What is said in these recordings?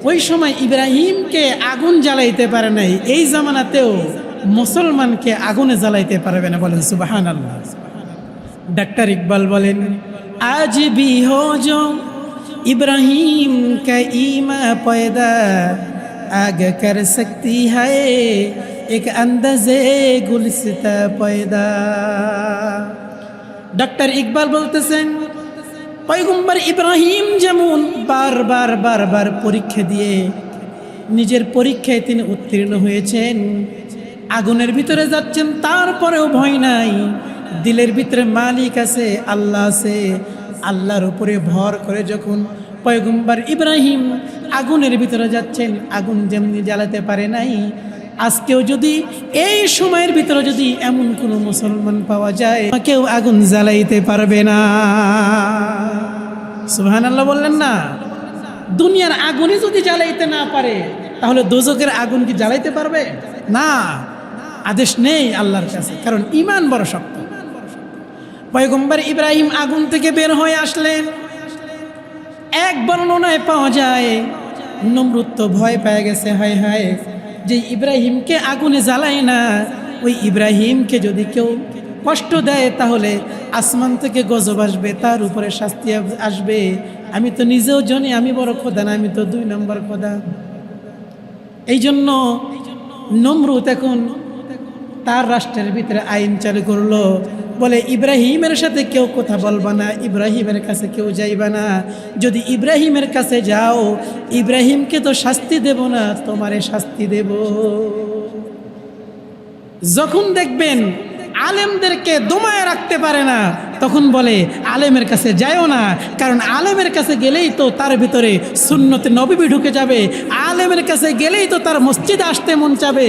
ওই সময় ইব্রাহিমকে আগুন জ্বালাইতে পারে নাই, এই জামানাতেও মুসলমানকে আগুনে জ্বালাইতে পারবে না। বলেন সুবহানাল্লাহ। डॉक्टर इकबाल बोलें आज भी हो जो इब्राहिम का ईमा पैदा आग कर सकती है एक अंदाज़े गुलसिता पैदा। डॉक्टर इकबाल बोलते हैं पैगम्बर इब्राहिम যেমন বারবার পরীক্ষা দিয়ে নিজের পরীক্ষায় তিনি উত্তীর্ণ হয়েছেন, আগুনের ভিতরে যাচ্ছেন তারপরেও ভয় নাই, দিলের ভিতরে মালিক আছে, আল্লাহ আছে, আল্লাহর উপরে ভর করে যখন পয়গম্বর ইব্রাহিম আগুনের ভিতরে যাচ্ছেন, আগুন যেমনি জ্বালাতে পারে নাই, আজকেও যদি এই সময়ের ভিতরে যদি এমন কোনো মুসলমান পাওয়া যায় কেউ আগুন জ্বালাইতে পারবে না। সুবহানাল্লাহ বললেন না? দুনিয়ার আগুনই যদি জ্বালাইতে না পারে তাহলে দোজখের আগুন কি জ্বালাইতে পারবে? না, আদেশ নেই আল্লাহর কাছে, কারণ ঈমান বড় শক্ত। পয়গম্বর ইব্রাহিম আগুন থেকে বের হয়ে আসলেন। এক বর্ণনায় পাওয়া যায় নমরুদ তো ভয় পেয়ে গেছে, হায় হায় যে ইব্রাহিমকে আগুনে জ্বালায় না, ওই ইব্রাহিমকে যদি কেউ কষ্ট দেয় তাহলে আসমান থেকে গজব আসবে, তার উপরে শাস্তি আসবে। আমি তো নিজেও জানি আমি বড় খোদা না, আমি তো 2 নম্বর খোদা। এই জন্য নমরুদ এখন তার রাষ্ট্রের ভিতরে আইন চালু করলো, বলে ইব্রাহিমের সাথে কেউ কথা বলবা না, ইব্রাহিমের কাছে কেউ যাইবা না। যদি ইব্রাহিমের কাছে যাও ইব্রাহিমকে তো শাস্তি দেব না, তোমারে শাস্তি দেব। যখন দেখবেন আলেমদেরকে দমায় রাখতে পারে না তখন বলে আলেমের কাছে যায়ও না, কারণ আলেমের কাছে গেলেই তো তার ভিতরে সুন্নতে নবী ঢুকে যাবে, আলেমের কাছে গেলেই তো তার মসজিদে আসতে মন চাবে,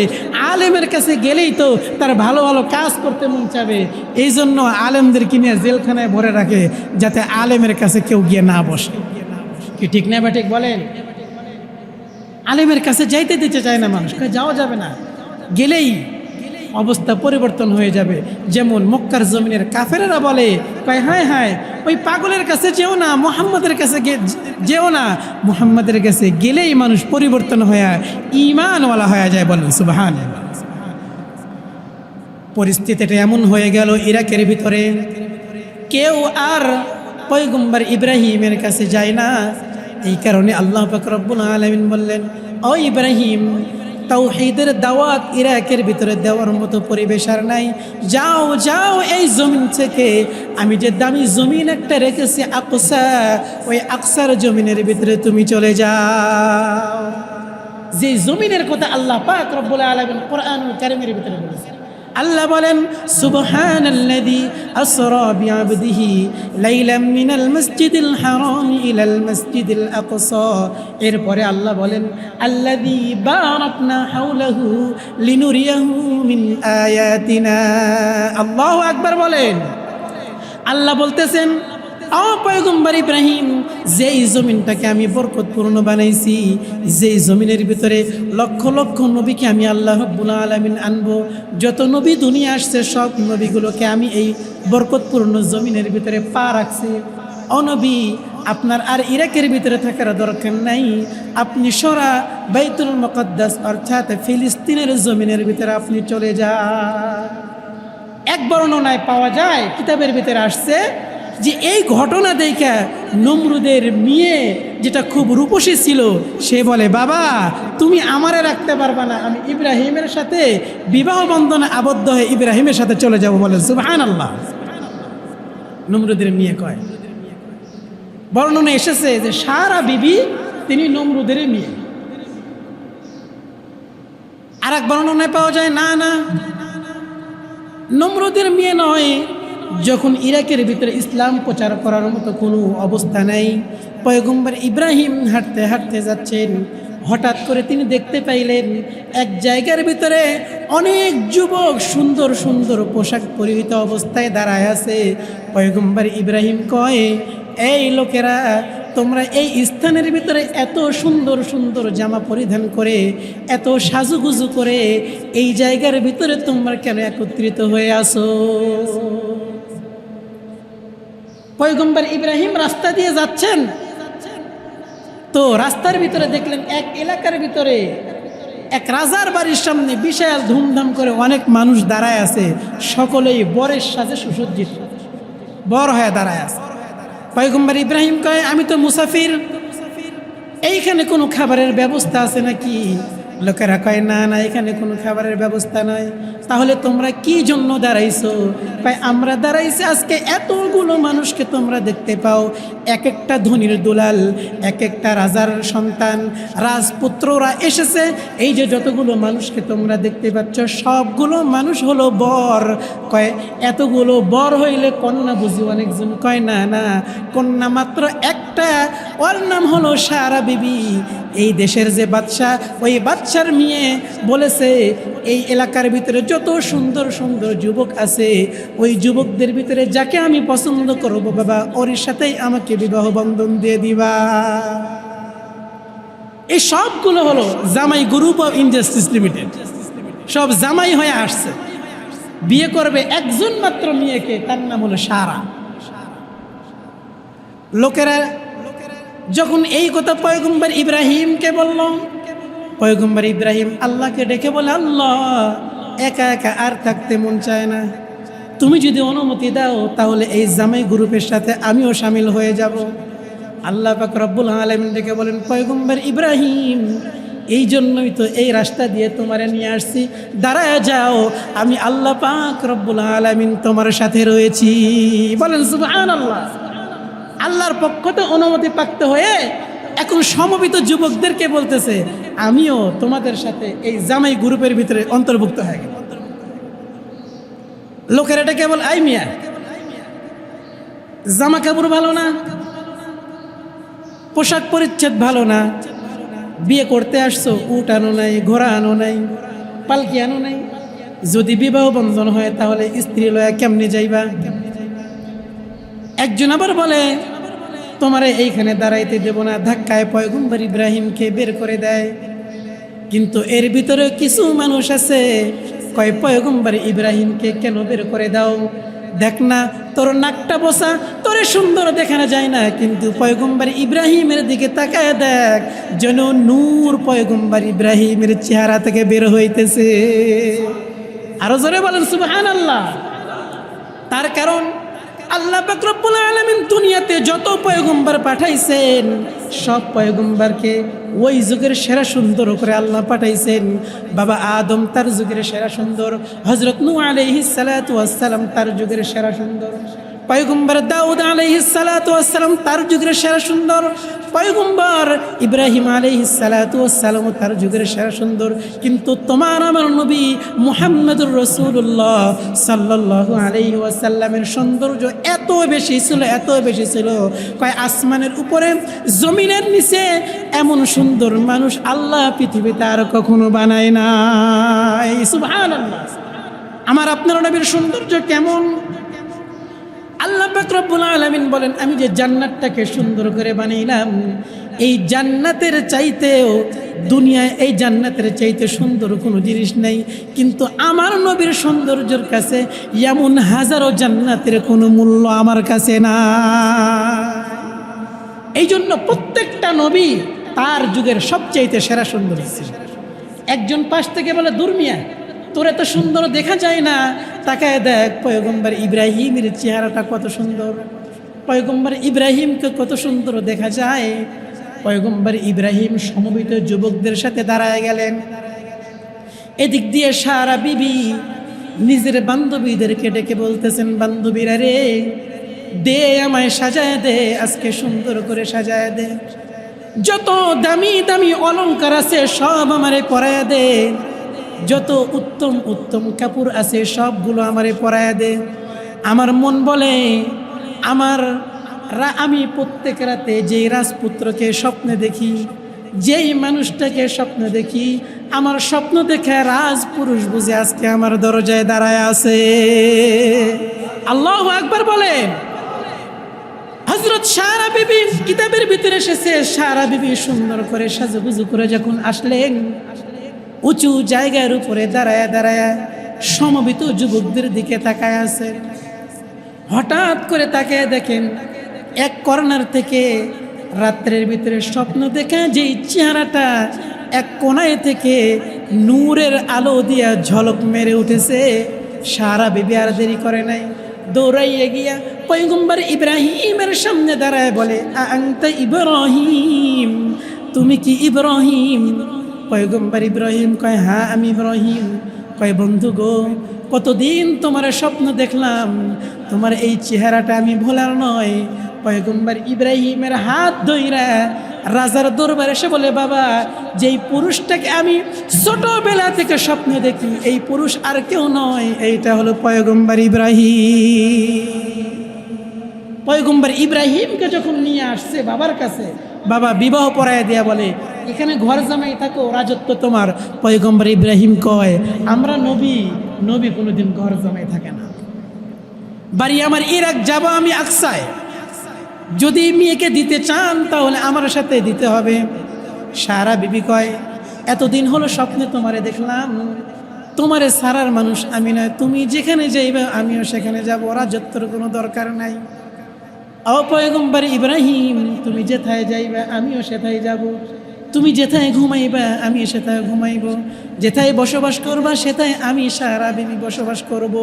আলেমের কাছে গেলেই তো তার ভালো ভালো কাজ করতে মন চাবে। এই জন্য আলেমদেরকে নিয়ে জেলখানায় ভরে রাখে যাতে আলেমের কাছে কেউ গিয়ে না বসে। কি ঠিক না বা ঠিক বলেন? আলেমের কাছে যাইতে দিতে চায় না মানুষ, যাওয়া যাবে না, গেলেই অবস্থা পরিবর্তন হয়ে যাবে। যেমন মক্কার জমিনের কাফেরেরা বলে, কয় হায় হায় ওই পাগলের কাছে যেও না, মুহাম্মাদের কাছে যেও না, মুহাম্মাদের কাছে গেলেই মানুষ পরিবর্তন হয়ে ঈমানওয়ালা হয়ে যায়। বলেন সুবহানাল্লাহ। পরিস্থিতিটা এমন হয়ে গেল ইরাকের ভিতরে কেউ আর পয়গম্বর ইব্রাহিমের কাছে যায় না। এই কারণে আল্লাহ পাক রব্বুল আলামিন বললেন, ও ইব্রাহিম, তাওহীদের দাওয়াত ইরাকের ভিতরে দেওয়ার মতো পরিবেশ আর নাই, যাও যাও এই জমিন থেকে, আমি যে দামি জমিন একটা রেখেছি আকসা, ওই আকসার জমিনের ভিতরে তুমি চলে যাও। যে জমিনের কথা আল্লাহ পাক রব্বুল আলামিন কোরআনুল কারীমের ভিতরে বলেছেন। আল্লাহ বলেন সুবহানাল্লাযী আসরা বিআবদিহি লাইলাম মিনাল মাসজিদিল হারাম ইলাল মাসজিদিল আকসা। এরপরে আল্লাহ বলেন আল্লাযী বারাকনা হাওলাহু লিনুরিয়াহু মিন আয়াতিনা। আল্লাহু আকবার বলেন। আল্লাহ বলতেছেন, ও পয়গম্বর ইব্রাহিম, যেই জমিনটাকে আমি বরকতপূর্ণ বানাইছি, যেই জমিনের ভিতরে লক্ষ লক্ষ নবীকে আমি আল্লাহ রাব্বুল আলামিন আনবো, যত নবী দুনিয়া আসছে সব নবীগুলোকে আমি এই বরকতপূর্ণ জমিনের ভিতরে পা রাখছি। ও নবী, আপনার আর ইরাকের ভিতরে থাকার দরকার নাই, আপনি সরা বাইতুল মুকদ্দাস অর্থাৎ ফিলিস্তিনের জমিনের ভিতরে আপনি চলে যান। এক বর্ণনায় পাওয়া যায়, কিতাবের ভিতরে আসছে যে এই ঘটনা দেখে নমরুদের মেয়ে যেটা খুব রূপসী ছিল, সে বলে, বাবা তুমি আমারে রাখতে পারবা না, আমি ইব্রাহিমের সাথে বিবাহ বন্ধনে আবদ্ধ হয়ে ইব্রাহিমের সাথে চলে যাব। বলে সুবহানাল্লাহ। নমরুদের মেয়ে কয়, বর্ণনা এসেছে যে সারা বিবি তিনি নমরুদের মেয়ে। আর এক বর্ণনায় পাওয়া যায় না না, নমরুদের মেয়ে নয়। যখন ইরাকের ভিতরে ইসলাম প্রচার করার মতো কোনো অবস্থা নেই, পয়গম্বর ইব্রাহিম হাঁটতে হাঁটতে যাচ্ছেন, হঠাৎ করে তিনি দেখতে পাইলেন এক জায়গার ভিতরে অনেক যুবক সুন্দর সুন্দর পোশাক পরিহিত অবস্থায় দাঁড়ায় আছে। পয়গম্বর ইব্রাহিম কয়, এই লোকেরা, তোমরা এই স্থানের ভিতরে এত সুন্দর সুন্দর জামা পরিধান করে, এত সাজুগুজু করে এই জায়গার ভিতরে তোমরা কেন একত্রিত হয়ে আসো? পয়গম্বর ইব্রাহিম রাস্তা দিয়ে যাচ্ছেন, তো রাস্তার ভিতরে দেখলেন এক এলাকার ভিতরে এক রাজার বাড়ির সামনে বিশাল ধুমধাম করে অনেক মানুষ দাঁড়ায় আছে, সকলেই বরের সাজে সুসজ্জিত, বর হয়ে দাঁড়ায় আছে। পয়গম্বর ইব্রাহিম কয়, আমি তো মুসাফির, এইখানে কোনো খাবারের ব্যবস্থা আছে নাকি? লোকেরা কয়, না না, এখানে কোনো খাবারের ব্যবস্থা নাই। তাহলে তোমরা কি জন্য দাঁড়াইছো? কয়, আমরা দাঁড়াইছি আজকে এতগুলো মানুষকে তোমরা দেখতে পাও, এক একটা ধনীর দুলাল, এক একটা রাজার সন্তান, রাজপুত্ররা এসেছে। এই যে যতগুলো মানুষকে তোমরা দেখতে পাচ্ছ সবগুলো মানুষ হলো বর। কয়, এতগুলো বর হইলে কন্যা বুঝি অনেকজন? কয়, না না, কন্যা মাত্র একটা, ওর নাম হলো সারা বিবি। এই দেশের যে বাদশা, ওই বাদশার মেয়ে বলেছে এই এলাকার ভিতরে যত সুন্দর সুন্দর যুবক আছে, ওই যুবকদের ভিতরে যাকে আমি পছন্দ করবো বাবা, ওর সাথেই আমাকে বিবাহ বন্ধন দিয়ে দিবা। এই সবগুলো হলো জামাই গ্রুপ অফ ইন্ডাস্ট্রিজ লিমিটেড, সব জামাই হয়ে আসছে। বিয়ে করবে একজন মাত্র মেয়েকে, তার নাম হলো সারা। লোকেরা যখন এই কথা পয়গম্বর ইব্রাহিমকে বলল, পয়গম্বর ইব্রাহিম আল্লাহকে ডেকে বলে, আল্লাহ, একা একা আর থাকতে মন চায় না, তুমি যদি অনুমতি দাও তাহলে এই জামাই গ্রুপের সাথে আমিও শামিল হয়ে যাব। আল্লাহ পাক রব্বুল আলামিন ডেকে বলেন, পয়গম্বর ইব্রাহিম, এই জন্যই তো এই রাস্তা দিয়ে তোমারে নিয়ে আসছি, দাঁড়ায় যাও, আমি আল্লাহ পাক রব্বুল আলামিন তোমার সাথে রয়েছি। বলেন সুবহানাল্লাহ। আল্লাহর পক্ষ থেকে অনুমতি প্রাপ্ত হয়ে এখন সমবেত যুবকদেরকে বলতেছে, আমিও তোমাদের সাথে এই জামাই গ্রুপের ভিতরে অন্তর্ভুক্ত হয়ে গেল। লোকের এটা কেবল, আই মিয়া, জামা কাপড় ভালো না, পোশাক পরিচ্ছদ ভালো না, বিয়ে করতে আসছো, উট আনো নাই, ঘোড়া আনো নাই, পালকি আনো নাই, যদি বিবাহ বন্ধন হয় তাহলে স্ত্রী লয়া কেমনে যাইবা? একজন আবার বলে, তোমারে এইখানে দাঁড়াইতে দেব না, ধাক্কায় পয়গম্বর ইব্রাহিমকে বের করে দেয়। কিন্তু এর ভিতরে কিছু মানুষ আছে, কয়, পয়গম্বর ইব্রাহিমকে কেন বের করে দাও? দেখ না, তোর নাকটা বসা, তোরে সুন্দর দেখানো যায় না, কিন্তু পয়গম্বর ইব্রাহিমের দিকে তাকায় দেখ, যেন নূর পয়গম্বর ইব্রাহিমের চেহারা থেকে বের হইতেছে। আরো জোরে বলেন সুবহানাল্লাহ। তার কারণ আল্লাহ পাক রব্বুল আলামিন দুনিয়াতে যত পয়গম্বর পাঠাইছেন, সব পয়গম্বরকে ওই যুগের সেরা সুন্দর করে আল্লাহ পাঠাইছেন। বাবা আদম তার যুগের সেরা সুন্দর, হযরত নূহ আলাইহিস সালাতু ওয়াস সালাম তার যুগের সেরা সুন্দর, পয়গম্বর দাউদ আলাইহিস সালাতু ওয়াস সালাম তার যুগের সেরা সুন্দর, পয়গম্বর ইব্রাহিম আলাইহিস সালাতু ওয়াস সালাম তার যুগের সেরা সুন্দর। কিন্তু তোমার আমার নবী মুহাম্মদুর রাসূলুল্লাহ সাল্লাল্লাহু আলাইহি ওয়াসাল্লামের সৌন্দর্য এত বেশি ছিল, এত বেশি ছিল, কয় আসমানের উপরে জমিনের নিচে এমন সুন্দর মানুষ আল্লাহ পৃথিবীতে আর কখনো বানায় নাই। সুবহানাল্লাহ। আমার আপনার নবীর সৌন্দর্য কেমন? আল্লাহ পাক রব্বুল আলামিন বলেন, আমি যে জান্নাতটাকে সুন্দর করে বানাইলাম, এই জান্নাতের চাইতেও দুনিয়ায় এই জান্নাতের চাইতে সুন্দর কোনো জিনিস নেই। কিন্তু আমার নবীর সৌন্দর্যের কাছে এমন হাজারো জান্নাতের কোনো মূল্য আমার কাছে না। এই জন্য প্রত্যেকটা নবী তার যুগের সবচাইতে সেরা সুন্দর ছিল। একজন পাশ থেকে বলে, দূর মিয়া, তোর এত সুন্দর দেখা যায় না, তাকায় দেখ পয়গম্বর ইব্রাহিমের চেহারাটা কত সুন্দর, পয়গম্বর ইব্রাহিমকে কত সুন্দর দেখা যায়। পয়গম্বর ইব্রাহিম সমবেত যুবকদের সাথে দাঁড়ায় গেলেন। এদিক দিয়ে সারা বিবি নিজের বান্ধবীদেরকে ডেকে বলতেছেন, বান্ধবীরা রে, দে আমায় সাজায় দে, আজকে সুন্দর করে সাজায় দে, যত দামি দামি অলংকার আছে সব আমারে পরায় দে, যত উত্তম উত্তম কাপড় আছে সবগুলো আমারে পরায় দে। আমার মন বলে, আমি প্রত্যেক রাতে যেই রাজপুত্রকে স্বপ্নে দেখি, যেই মানুষটাকে স্বপ্নে দেখি, আমার স্বপ্ন দেখে রাজপুরুষ বুঝে আজকে আমার দরজায় দাঁড়ায় আছে। আল্লাহু আকবার বলে। হযরত সারা বিবি কিতাবের ভিতরে এসেছে, সারা বিবি সুন্দর করে সাজুগুজু করে যখন আসলেন, উঁচু জায়গার উপরে দাঁড়ায় দাঁড়ায় সমবেত যুবকদের দিকে তাকায় আছে। হঠাৎ করে তাকিয়ে দেখেন এক কর্নার থেকে রাত্রের ভিতরে স্বপ্ন দেখা যেই চেহারাটা এক কোনায় থেকে নূরের আলো দিয়া ঝলক মেরে উঠেছে, সারা বিবি আর দেরি করে নাই, দৌড়াইয়ে গিয়া পয়গম্বর ইব্রাহিমের সামনে দাঁড়ায় বলে, আনতা ইব্রাহিম, তুমি কি ইব্রাহিম? পয়গম্বর ইব্রাহিম কয়, হ্যাঁ আমি ইব্রাহিম। কয়, বন্ধু গো, কতদিন তোমার স্বপ্ন দেখলাম, তোমার এই চেহারাটা আমি ভোলার নয়। পয়গম্বর ইব্রাহিমের হাত ধইরা রাজার দরবারে এসে বলে, বাবা, যেই পুরুষটাকে আমি ছোটবেলা থেকে স্বপ্ন দেখি, এই পুরুষ আর কেউ নয়, এইটা হলো পয়গম্বর ইব্রাহিম। পয়গম্বর ইব্রাহিমকে যখন নিয়ে আসছে বাবার কাছে, বাবা বিবাহ পড়ায় দিয়া বলে, এখানে ঘর জামাই থাকো, রাজত্ব তোমার। পয়গম্বর ইব্রাহিম কয়, আমরা নবী, নবী কোনোদিন ঘর জামাই থাকে না। বাড়ি আমার ইরাক, যাব আমি আকসায়, যদি মেয়েকে দিতে চান তাহলে আমার সাথে দিতে হবে। সারা বিবি কয়, এতদিন হলো স্বপ্নে তোমারে দেখলাম, তোমারে সারার মানুষ আমি নয়, তুমি যেখানে যাইবে আমিও সেখানে যাব, রাজত্বের কোনো দরকার নাই। ও পয়গম্বর ইব্রাহিম, তুমি যেথায় যাইবা আমিও সেথায় যাব, তুমি যেথায় ঘুমাইবা আমি সেথায় ঘুমাইব, যেথায় বসবাস করবা সেথায় আমি সারা বিবি বসবাস করব।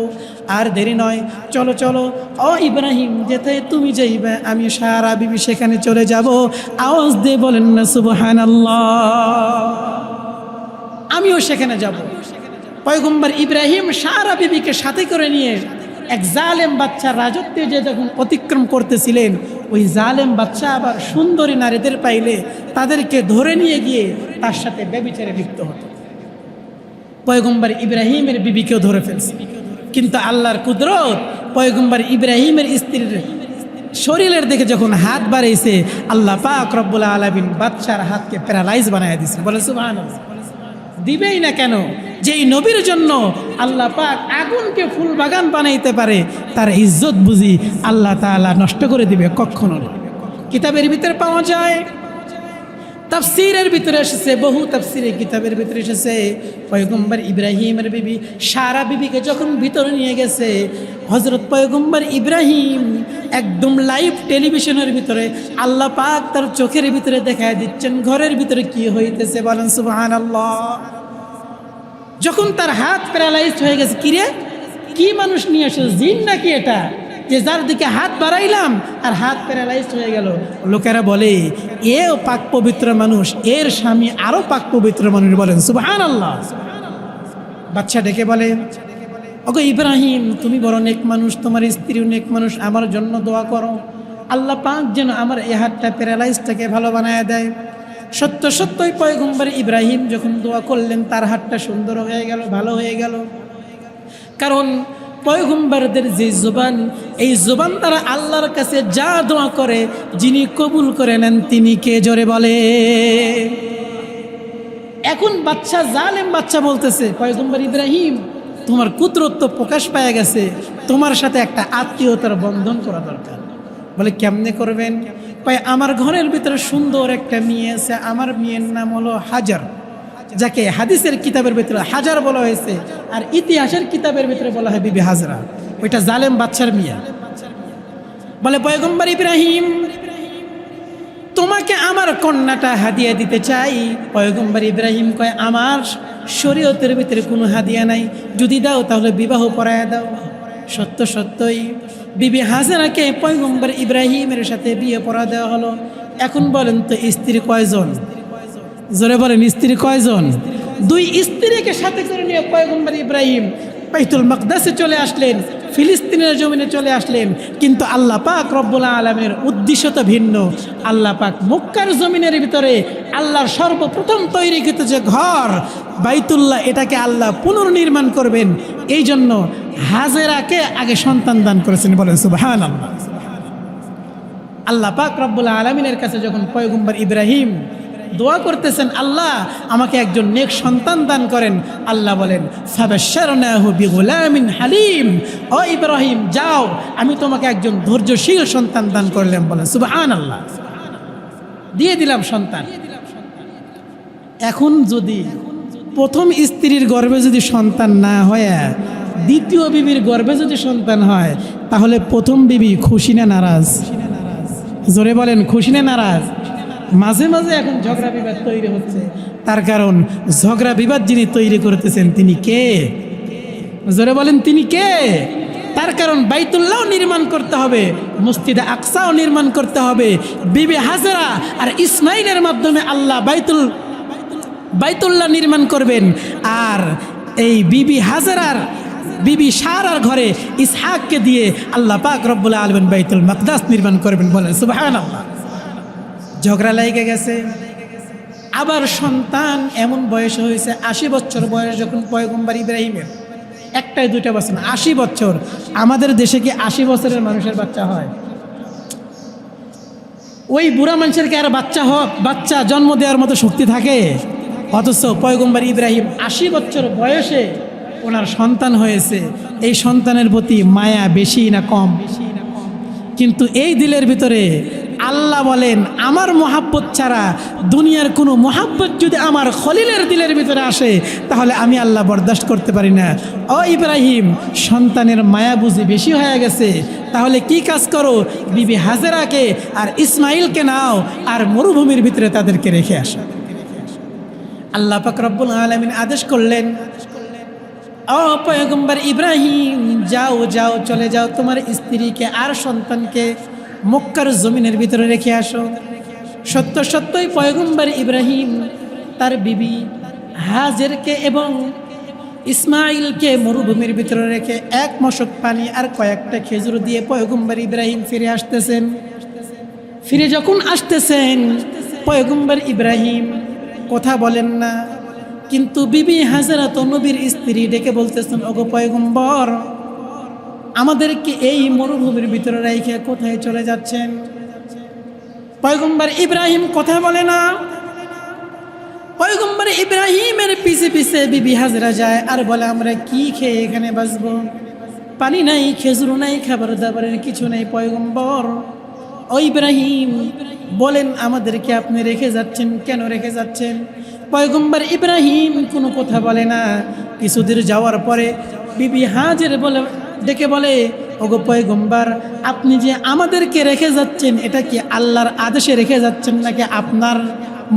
আর দেরি নয়, চলো চলো ও ইব্রাহিম, যেথায় তুমি যাইবা আমি সারা বিবি সেখানে চলে যাব। আওয়াজ দিয়ে বলেন না সুবহানাল্লাহ। আমিও সেখানে যাব। পয়গম্বর ইব্রাহিম সারা বিবিকে সাথে করে নিয়ে এক জালেম বাচ্চার রাজত্বে যে যখন অতিক্রম করতেছিলেন, ওই জালেম বাচ্চা আবার সুন্দরী নারীদের পাইলে তাদেরকে ধরে নিয়ে গিয়ে তার সাথে ব্যভিচারে লিপ্ত হতো। পয়গম্বর ইব্রাহিমের বিবিকেও ধরে ফেলছে, কিন্তু আল্লাহর কুদরত, পয়গম্বর ইব্রাহিমের স্ত্রীর শরীরের দিকে যখন হাত বাড়াইছে, আল্লাহ পাক রব্বুল আলামিন বাচ্চার হাতকে প্যারালাইজ বানায় দিয়েছে। বলে সুবহানাল্লাহ। দিবেই না কেন? যেই নবীর জন্য আল্লাহ পাক আগুনকে ফুল বাগান বানাইতে পারে, তার ইজ্জত বুঝি আল্লাহ তাআলা নষ্ট করে দিবে? কখনো না। কিতাবের ভিতরে পাওয়া যায়, তাফসীরের ভিতরে এসেছে, বহু তাফসীরে কিতাবের ভিতরে এসেছে, পয়গম্বর ইব্রাহিমের বিবি সারা বিবিকে যখন ভিতরে নিয়ে গেছে, হযরত পয়গম্বর ইব্রাহিম একদম লাইভ টেলিভিশনের ভিতরে আল্লাহ পাক তার চোখের ভিতরে দেখায় দিচ্ছেন ঘরের ভিতরে কি হইতেছে। বলেন সুবহানাল্লাহ। যখন তার হাত প্যারালাইজড হয়ে গেছে, কিরে কি মানুষ নিয়ে এসে, জিন নাকি এটা, যে যার দিকে হাত বাড়াইলাম আর হাত প্যারালাইজড হয়ে গেল? লোকেরা বলে, এও পাক পবিত্র মানুষ, এর স্বামী আরো পাক পবিত্র মানুষ। বলেন সুবহানাল্লাহ। বাচ্চা ডেকে বলে, ওগো ইব্রাহিম, তুমি বড় নেক মানুষ, তোমার স্ত্রীও নেক মানুষ, আমার জন্য দোয়া করো, আল্লাহ পাক যেন আমার এই হাতটা প্যারালাইজটাকে ভালো বানায় দেয়। সত্য সত্যই পয়গম্বর ইব্রাহিম যখন দোয়া করলেন, তার হাতটা সুন্দর হয়ে গেল, ভালো হয়ে গেল। কারণ পয়গম্বরদের যে জবান, এই জবান দ্বারা আল্লাহর কাছে যা দোয়া করে, যিনি কবুল করে নেন তিনি কে? জোরে বলে। এখন বাচ্চা, জালেম বাচ্চা বলতেছে, পয়গম্বর ইব্রাহিম, তোমার কুদরত তো প্রকাশ পাওয়া গেছে, তোমার সাথে একটা আত্মীয়তার বন্ধন করা দরকার। বলে, কেমনে করবেন? কয়, আমার ঘরের ভিতরে সুন্দর একটা মেয়ে আছে, আমার মেয়ের নাম হলো হাজার, যাকে হাদিসের কিতাবের ভিতরে হাজার বলা হয়েছে, আর ইতিহাসের কিতাবের ভিতরে বলা হয় বিবি হাজরা। ওইটা জালেম বাচ্চার মেয়ে। বলে, পয়গম্বর ইব্রাহিম, তোমাকে আমার কন্যাটা হাদিয়া দিতে চাই। পয়গম্বর ইব্রাহিম কয়, আমার শরীয়তের ভিতরে কোনো হাদিয়া নাই, যদি দাও তাহলে বিবাহ পড়ায় দাও। সত্য সত্যই বিবি হাজরাকে পয়গম্বর ইব্রাহিমের সাথে বিয়ে পড়া দেওয়া হলো। এখন বলেন তো, স্ত্রী কয়জন? জোরে বলেন, স্ত্রী কয়জন? দুই স্ত্রীকে সাথে করে নিয়ে পয়গম্বর ইব্রাহিম বাইতুল মাকদাসে চলে আসলেন, ফিলিস্তিনের জমিনে চলে আসলেন। কিন্তু আল্লাহ পাক রব্বুল আলামিনের উদ্দেশ্য তো ভিন্ন। আল্লাহ পাক মক্কার জমিনের ভিতরে আল্লাহর সর্বপ্রথম তৈরিকৃত যে ঘর বাইতুল্লাহ, এটাকে আল্লাহ পুনর্নির্মাণ করবেন, এই জন্য হাজেরাকে আগে সন্তান দান করেছেন। বলেন সুবহানাল্লাহ। আল্লাহ পাক রব্বুল আলামিনের কাছে যখন পয়গম্বর ইব্রাহিম দোয়া করতেছেন, আল্লাহ আমাকে একজন নেক সন্তান দান করেন, আল্লাহ বলেন, ফাবাশশারনাহু বিগুলামিন হালিম, ও ইব্রাহিম যাও, আমি তোমাকে একজন ধৈর্যশীল সন্তান দান করলাম। বলেন সুবহানাল্লাহ। দিয়ে দিলাম সন্তান। এখন যদি প্রথম স্ত্রীর গর্ভে যদি সন্তান না হয়, দ্বিতীয় বিবির গর্ভে যদি সন্তান হয়, তাহলে প্রথম বিবি খুশি না নারাজ? জোরে বলেন, খুশি না নারাজ? মাঝে মাঝে এখন ঝগড়া বিবাদ তৈরি হচ্ছে, তার কারণ ঝগড়া বিবাদ যিনি তৈরি করতেছেন তিনি কে? জোরে বলেন, তিনি কে? তার কারণ বাইতুল্লাহ নির্মাণ করতে হবে, মসজিদে আকসাও নির্মাণ করতে হবে। বিবি হাজেরা আর ইসমাইলের মাধ্যমে আল্লাহ বাইতুল্লাহ নির্মাণ করবেন। আর এই বিবি হাজেরার বিবি সারার ঘরে ইসহাককে দিয়ে আল্লাহ পাক রব্বুল আলামিন বাইতুল মাকদাস নির্মাণ করবেন। বলেন সুবহানাল্লাহ। ঝগড়া লেগে গেছে। আবার সন্তান এমন বয়স হয়েছে, 80 বছর বয়স যখন পয়গম্বর ইব্রাহিমের, একটাই দুইটা বছর না, 80 বছর। আমাদের দেশে কি 80 বছরের মানুষের বাচ্চা হয়? ওই বুড়া মানুষের কি আর বাচ্চা জন্ম দেওয়ার মতো শক্তি থাকে? অথচ পয়গম্বর ইব্রাহিম 80 বছর বয়সে ওনার সন্তান হয়েছে। এই সন্তানের প্রতি মায়া বেশি না কম? কিন্তু এই দিলের ভিতরে আল্লাহ বলেন, আমার মহাব্বত ছাড়া দুনিয়ার কোনো মহাব্বত যদি আমার খলিলের দিলের ভিতরে আসে তাহলে আমি আল্লাহ বরদাস্ত করতে পারি না। ও ইব্রাহিম, সন্তানের মায়া বুঝি বেশি হয়ে গেছে, তাহলে কি কাজ করো, বিবি হাজেরাকে আর ইসমাইলকে নাও আর মরুভূমির ভিতরে তাদেরকে রেখে আসো। আল্লাহ পাক রব্বুল আলামিন আদেশ করলেন, ও পয়গম্বর ইব্রাহিম, যাও যাও, চলে যাও, তোমার স্ত্রীকে আর সন্তানকে মক্কার জমিনের ভিতরে রেখে আসো। সত্য সত্যই পয়গম্বর ইব্রাহিম তার বিবি হাজেরকে এবং ইসমাইলকে মরুভূমির ভিতরে রেখে 1 মশক পানি আর কয়েকটা খেজুর দিয়ে পয়গম্বর ইব্রাহিম ফিরে আসতেছেন। ফিরে যখন আসতেছেন, পয়গম্বর ইব্রাহিম কথা বলেন না, কিন্তু বিবি হাজেরা তো নবীর স্ত্রী, ডেকে বলতেছেন, ওগো পয়গম্বর, আমাদেরকে এই মরুভূমির ভিতরে রেখে কোথায় চলে যাচ্ছেন? পয়গম্বর ইব্রাহিম কথা বলে না। পয়গম্বর ইব্রাহিমের পিছে পিছে বিবি হাজেরা যায় আর বলে, আমরা কি খেয়ে এখানে বাঁচবো? পানি নাই, খেজুর নাই, খাবার দাবারের কিছু নেই। পয়গম্বর ও ইব্রাহিম বলেন, আমাদেরকে আপনি রেখে যাচ্ছেন, কেন রেখে যাচ্ছেন? পয়গম্বর ইব্রাহিম কোনো কথা বলে না। কিছুদূর যাওয়ার পরে বিবি হাজের ডেকে বলে, ওগো পয়গম্বর, আপনি যে আমাদেরকে রেখে যাচ্ছেন, এটা কি আল্লাহর আদেশে রেখে যাচ্ছেন নাকি আপনার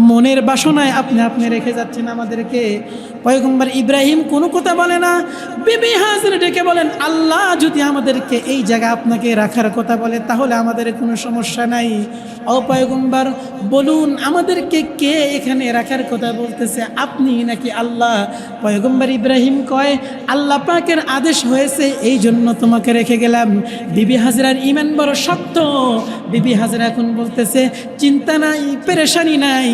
মনের বাসনায় আপনি রেখে যাচ্ছেন আমাদেরকে? পয়গম্বর ইব্রাহিম কোনো কথা বলে না। বিবি হাজের ডেকে বলেন, আল্লাহ যদি আমাদেরকে এই জায়গা আপনাকে রাখার কথা বলে তাহলে আমাদের কোনো সমস্যা নাই। ও পয়গম্বর, বলুন আমাদেরকে কে এখানে রাখার কথা বলতেছে, আপনি নাকি আল্লাহ? পয়গম্বর ইব্রাহিম কয়, আল্লাহ পাকের আদেশ হয়েছে, এই জন্য তোমাকে রেখে গেলাম। বিবি হাজেরার ঈমান বড় শক্ত। বিবি হাজেরা এখন বলতেছে, চিন্তা নাই, পেরেশানি নাই,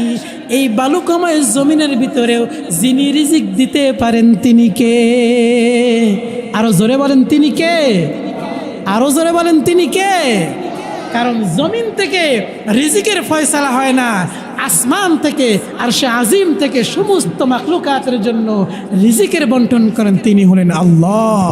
এই বালুকময় জমিনের ভিতরেও যিনি রিজিক দিতে পারেন তিনি কে? আরো জোরে বলেন, তিনি কে? আরো জোরে বলেন, তিনি কে? কারণ জমিন থেকে রিজিকের ফয়সালা হয় না, আসমান থেকে আরশে আজিম থেকে সমস্ত মাখলুকাতের জন্য রিজিকের বন্টন করেন তিনি হলেন আল্লাহ।